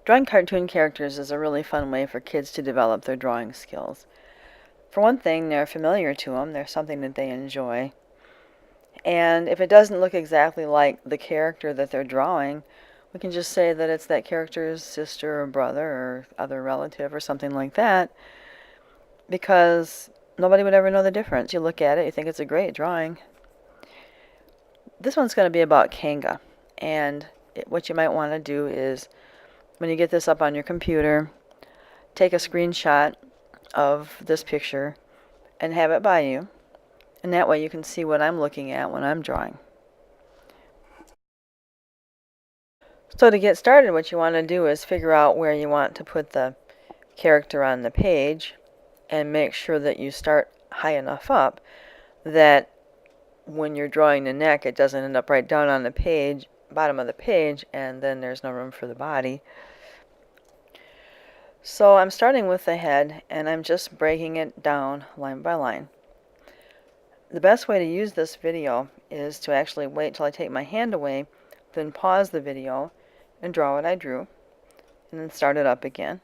Drawing cartoon characters is a really fun way for kids to develop their drawing skills. For one thing, they're familiar to them, they're something that they enjoy. And if it doesn't look exactly like the character that they're drawing, we can just say that it's that character's sister or brother or other relative or something like that, because nobody would ever know the difference. You look at it, you think it's a great drawing. This one's going to be about Kanga, and what you might want to do is, when you get this up on your computer, take a screenshot of this picture and have it by you, and that way you can see what I'm looking at when I'm drawing. So to get started, what you want to do is figure out where you want to put the character on the page and make sure that you start high enough up that when you're drawing the neck, it doesn't end up right down on the page, bottom of the page, and then there's no room for the body. So I'm starting with the head, and I'm just breaking it down line by line. The best way to use this video is to actually wait till I take my hand away, then pause the video and draw what I drew, and then start it up again.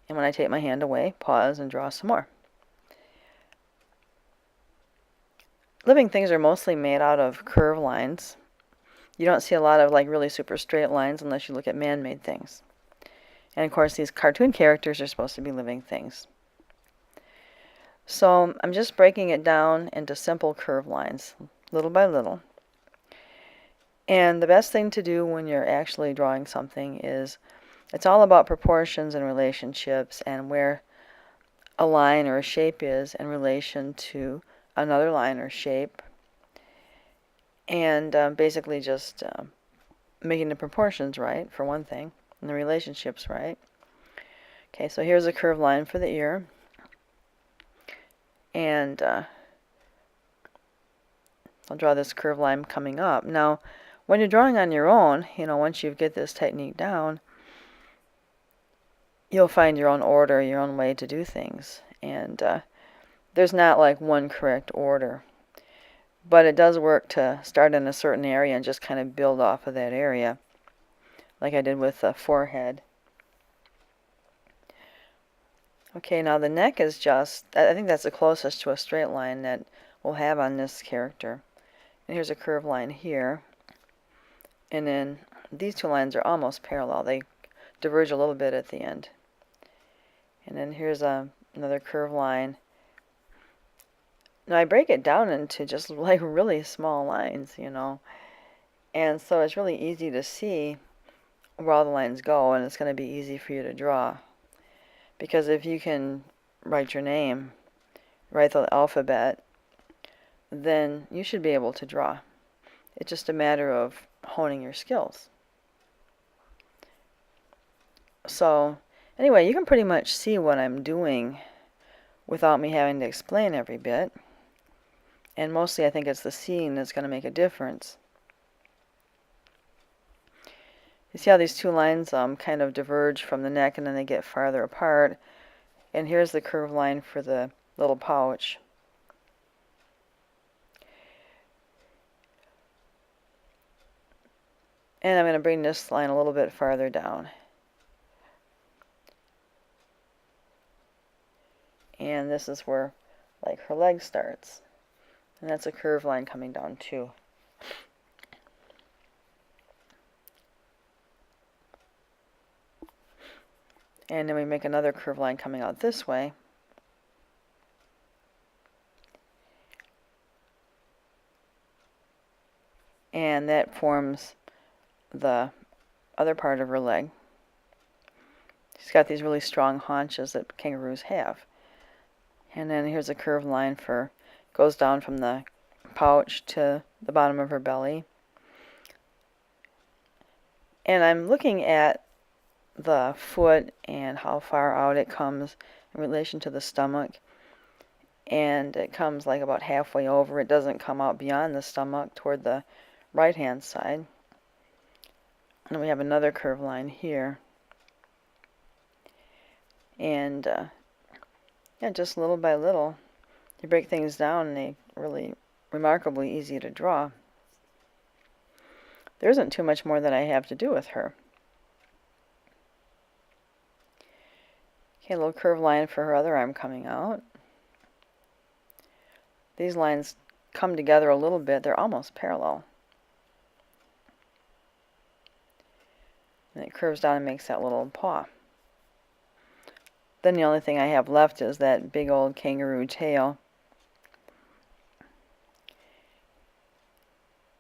And when I take my hand away, pause and draw some more. Living things are mostly made out of curved lines. You don't see a lot of like really super straight lines unless you look at man-made things. And of course, these cartoon characters are supposed to be living things. So I'm just breaking it down into simple curved lines, little by little. And the best thing to do when you're actually drawing something is, it's all about proportions and relationships and where a line or a shape is in relation to another line or shape. And basically just making the proportions right, for one thing, and the relationships right. Okay, so here's a curved line for the ear. And I'll draw this curved line coming up. Now, when you're drawing on your own, once you get this technique down, you'll find your own order, your own way to do things. And there's not like one correct order. But it does work to start in a certain area and just kind of build off of that area, like I did with the forehead. Okay, now the neck is just, I think that's the closest to a straight line that we'll have on this character. And here's a curved line here. And then these two lines are almost parallel. They diverge a little bit at the end. And then here's another curved line. Now I break it down into just like really small lines, And so it's really easy to see where all the lines go, and it's going to be easy for you to draw. Because if you can write your name, write the alphabet, then you should be able to draw. It's just a matter of honing your skills. So anyway, you can pretty much see what I'm doing without me having to explain every bit. And mostly I think it's the seeing that's going to make a difference. You see how these two lines kind of diverge from the neck and then they get farther apart. And here's the curved line for the little pouch. And I'm going to bring this line a little bit farther down. And this is where like her leg starts. And that's a curved line coming down too. And then we make another curved line coming out this way. And that forms the other part of her leg. She's got these really strong haunches that kangaroos have. And then here's a curved line goes down from the pouch to the bottom of her belly. And I'm looking at the foot and how far out it comes in relation to the stomach. And it comes like about halfway over. It doesn't come out beyond the stomach toward the right hand side. And we have another curved line here. And yeah, just little by little, you break things down and they're really remarkably easy to draw. There isn't too much more that I have to do with her. Okay, a little curved line for her other arm coming out. These lines come together a little bit. They're almost parallel. And it curves down and makes that little paw. Then the only thing I have left is that big old kangaroo tail.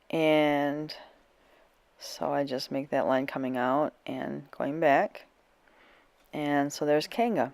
And so I just make that line coming out and going back. And so there's Kanga.